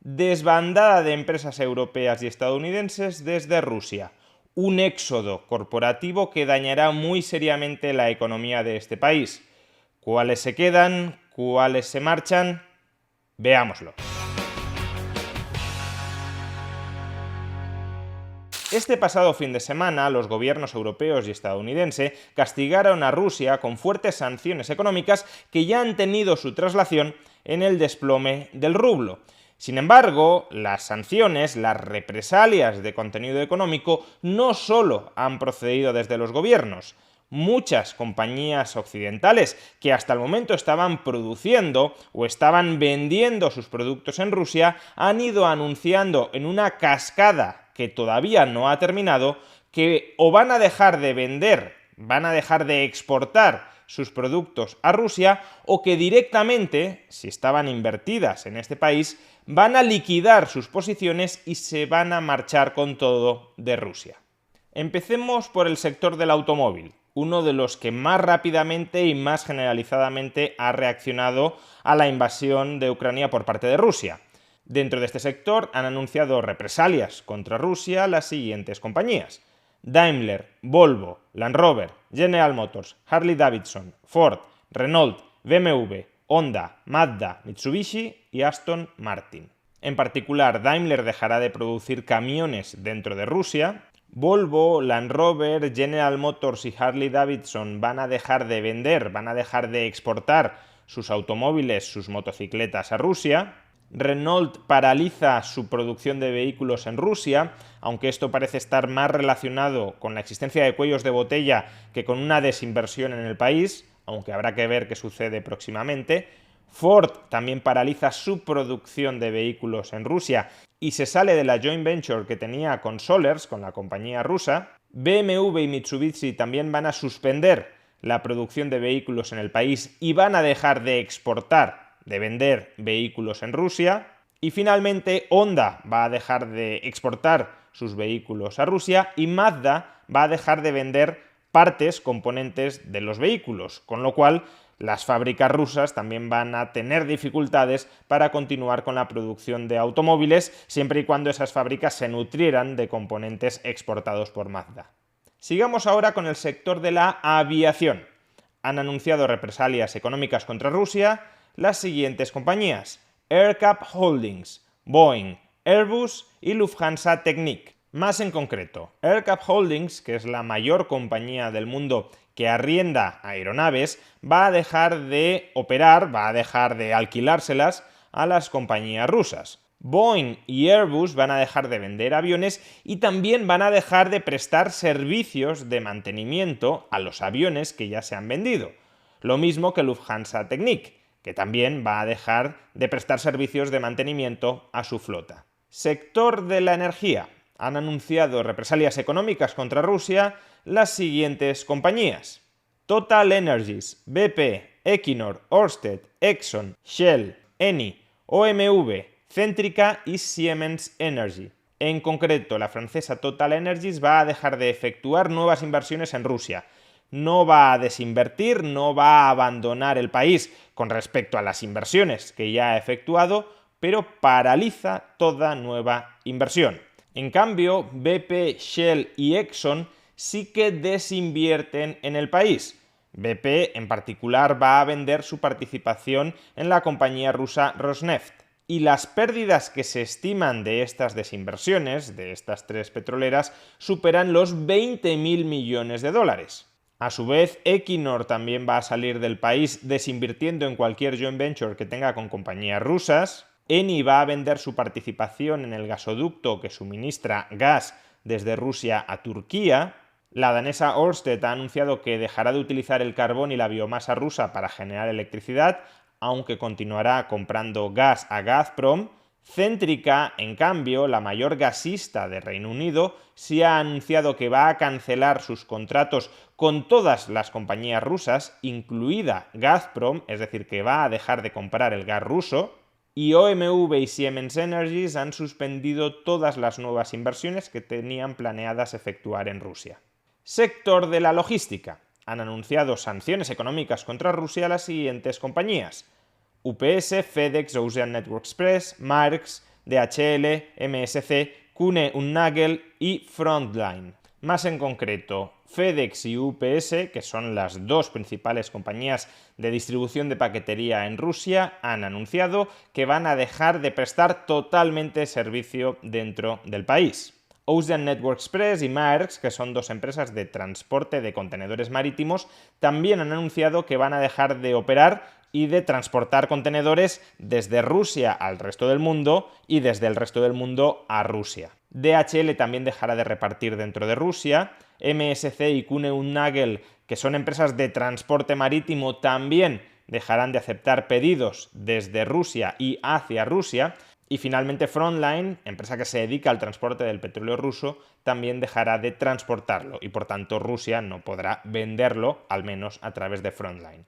desbandada de empresas europeas y estadounidenses desde Rusia, un éxodo corporativo que dañará muy seriamente la economía de este país. ¿Cuáles se quedan? ¿Cuáles se marchan? Veámoslo. Este pasado fin de semana, los gobiernos europeos y estadounidense castigaron a Rusia con fuertes sanciones económicas que ya han tenido su traslación en el desplome del rublo. Sin embargo, las sanciones, las represalias de contenido económico no solo han procedido desde los gobiernos. Muchas compañías occidentales que hasta el momento estaban produciendo o estaban vendiendo sus productos en Rusia han ido anunciando en una cascada que todavía no ha terminado, que o van a dejar de vender, van a dejar de exportar sus productos a Rusia, o que directamente, si estaban invertidas en este país, van a liquidar sus posiciones y se van a marchar con todo de Rusia. Empecemos por el sector del automóvil, uno de los que más rápidamente y más generalizadamente ha reaccionado a la invasión de Ucrania por parte de Rusia. Dentro de este sector han anunciado represalias contra Rusia las siguientes compañías: Daimler, Volvo, Land Rover, General Motors, Harley Davidson, Ford, Renault, BMW, Honda, Mazda, Mitsubishi y Aston Martin. En particular, Daimler dejará de producir camiones dentro de Rusia. Volvo, Land Rover, General Motors y Harley Davidson van a dejar de vender, van a dejar de exportar sus automóviles, sus motocicletas a Rusia. Renault paraliza su producción de vehículos en Rusia, aunque esto parece estar más relacionado con la existencia de cuellos de botella que con una desinversión en el país, aunque habrá que ver qué sucede próximamente. Ford también paraliza su producción de vehículos en Rusia y se sale de la joint venture que tenía con Solers, con la compañía rusa. BMW y Mitsubishi también van a suspender la producción de vehículos en el país y van a dejar de exportar, de vender vehículos en Rusia. Y finalmente Honda va a dejar de exportar sus vehículos a Rusia y Mazda va a dejar de vender partes, componentes de los vehículos, con lo cual las fábricas rusas también van a tener dificultades para continuar con la producción de automóviles, siempre y cuando esas fábricas se nutrieran de componentes exportados por Mazda. Sigamos ahora con el sector de la aviación. Han anunciado represalias económicas contra Rusia las siguientes compañías: AerCap Holdings, Boeing, Airbus y Lufthansa Technik. Más en concreto, AerCap Holdings, que es la mayor compañía del mundo que arrienda aeronaves, va a dejar de operar, va a dejar de alquilárselas a las compañías rusas. Boeing y Airbus van a dejar de vender aviones y también van a dejar de prestar servicios de mantenimiento a los aviones que ya se han vendido. Lo mismo que Lufthansa Technik, que también va a dejar de prestar servicios de mantenimiento a su flota. Sector de la energía. Han anunciado represalias económicas contra Rusia las siguientes compañías: Total Energies, BP, Equinor, Ørsted, Exxon, Shell, Eni, OMV, Centrica y Siemens Energy. En concreto, la francesa Total Energies va a dejar de efectuar nuevas inversiones en Rusia. No va a desinvertir, no va a abandonar el país con respecto a las inversiones que ya ha efectuado, pero paraliza toda nueva inversión. En cambio, BP, Shell y Exxon sí que desinvierten en el país. BP en particular va a vender su participación en la compañía rusa Rosneft. Y las pérdidas que se estiman de estas desinversiones, de estas tres petroleras, superan los 20.000 millones de dólares. A su vez, Equinor también va a salir del país desinvirtiendo en cualquier joint venture que tenga con compañías rusas. Eni va a vender su participación en el gasoducto que suministra gas desde Rusia a Turquía. La danesa Ørsted ha anunciado que dejará de utilizar el carbón y la biomasa rusa para generar electricidad, aunque continuará comprando gas a Gazprom. Centrica, en cambio, la mayor gasista de Reino Unido, sí ha anunciado que va a cancelar sus contratos con todas las compañías rusas, incluida Gazprom, es decir, que va a dejar de comprar el gas ruso. Y OMV y Siemens Energy han suspendido todas las nuevas inversiones que tenían planeadas efectuar en Rusia. Sector de la logística. Han anunciado sanciones económicas contra Rusia las siguientes compañías: UPS, FedEx, Ocean Network Express, Maersk, DHL, MSC, Kuehne + Nagel y Frontline. Más en concreto, FedEx y UPS, que son las dos principales compañías de distribución de paquetería en Rusia, han anunciado que van a dejar de prestar totalmente servicio dentro del país. Ocean Network Express y Maersk, que son dos empresas de transporte de contenedores marítimos, también han anunciado que van a dejar de operar y de transportar contenedores desde Rusia al resto del mundo y desde el resto del mundo a Rusia. DHL también dejará de repartir dentro de Rusia. MSC y Kuehne + Nagel, que son empresas de transporte marítimo, también dejarán de aceptar pedidos desde Rusia y hacia Rusia. Y finalmente Frontline, empresa que se dedica al transporte del petróleo ruso, también dejará de transportarlo y por tanto Rusia no podrá venderlo, al menos a través de Frontline.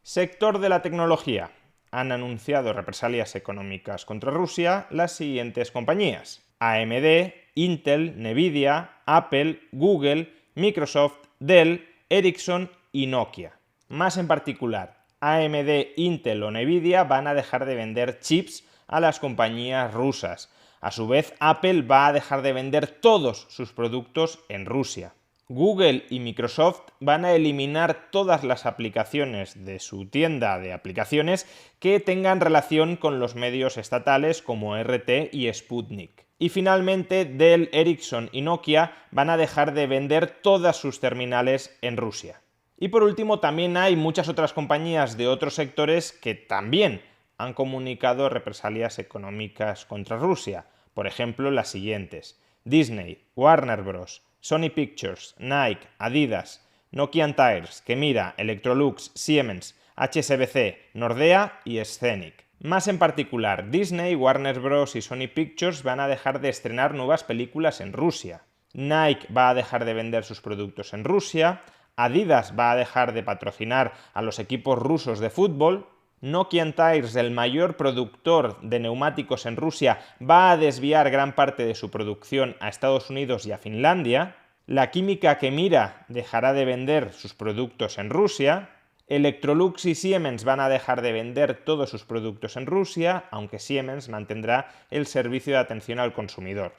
Sector de la tecnología. Han anunciado represalias económicas contra Rusia las siguientes compañías: AMD, Intel, Nvidia, Apple, Google, Microsoft, Dell, Ericsson y Nokia. Más en particular, AMD, Intel o Nvidia van a dejar de vender chips a las compañías rusas. A su vez, Apple va a dejar de vender todos sus productos en Rusia. Google y Microsoft van a eliminar todas las aplicaciones de su tienda de aplicaciones que tengan relación con los medios estatales como RT y Sputnik. Y finalmente, Dell, Ericsson y Nokia van a dejar de vender todas sus terminales en Rusia. Y por último, también hay muchas otras compañías de otros sectores que también han comunicado represalias económicas contra Rusia. Por ejemplo, las siguientes: Disney, Warner Bros., Sony Pictures, Nike, Adidas, Nokian Tyres, Kemira, Electrolux, Siemens, HSBC, Nordea y Scenic. Más en particular, Disney, Warner Bros. Y Sony Pictures van a dejar de estrenar nuevas películas en Rusia. Nike va a dejar de vender sus productos en Rusia. Adidas va a dejar de patrocinar a los equipos rusos de fútbol. Nokian Tyres, el mayor productor de neumáticos en Rusia, va a desviar gran parte de su producción a Estados Unidos y a Finlandia. La química Kemira dejará de vender sus productos en Rusia. Electrolux y Siemens van a dejar de vender todos sus productos en Rusia, aunque Siemens mantendrá el servicio de atención al consumidor.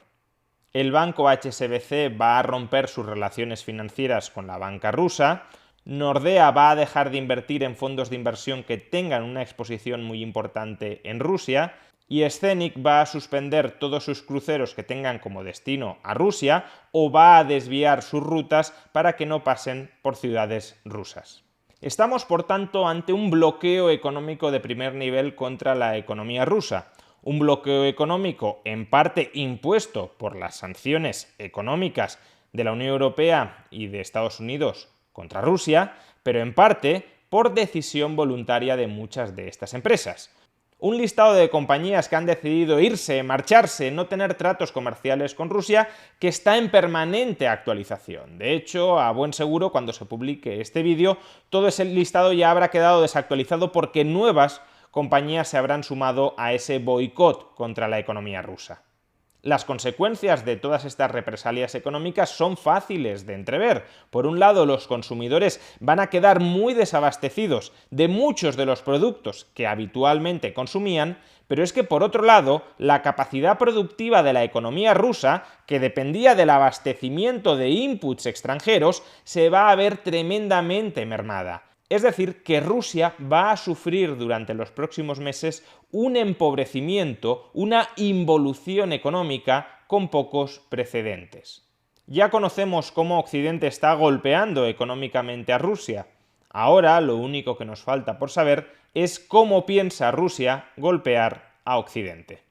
El banco HSBC va a romper sus relaciones financieras con la banca rusa. Nordea va a dejar de invertir en fondos de inversión que tengan una exposición muy importante en Rusia. Y Scenic va a suspender todos sus cruceros que tengan como destino a Rusia o va a desviar sus rutas para que no pasen por ciudades rusas. Estamos, por tanto, ante un bloqueo económico de primer nivel contra la economía rusa. Un bloqueo económico en parte impuesto por las sanciones económicas de la Unión Europea y de Estados Unidos contra Rusia, pero en parte por decisión voluntaria de muchas de estas empresas. Un listado de compañías que han decidido irse, marcharse, no tener tratos comerciales con Rusia, que está en permanente actualización. De hecho, a buen seguro, cuando se publique este vídeo, todo ese listado ya habrá quedado desactualizado porque nuevas compañías se habrán sumado a ese boicot contra la economía rusa. Las consecuencias de todas estas represalias económicas son fáciles de entrever. Por un lado, los consumidores van a quedar muy desabastecidos de muchos de los productos que habitualmente consumían, pero es que por otro lado, la capacidad productiva de la economía rusa, que dependía del abastecimiento de inputs extranjeros, se va a ver tremendamente mermada. Es decir, que Rusia va a sufrir durante los próximos meses un empobrecimiento, una involución económica con pocos precedentes. Ya conocemos cómo Occidente está golpeando económicamente a Rusia. Ahora lo único que nos falta por saber es cómo piensa Rusia golpear a Occidente.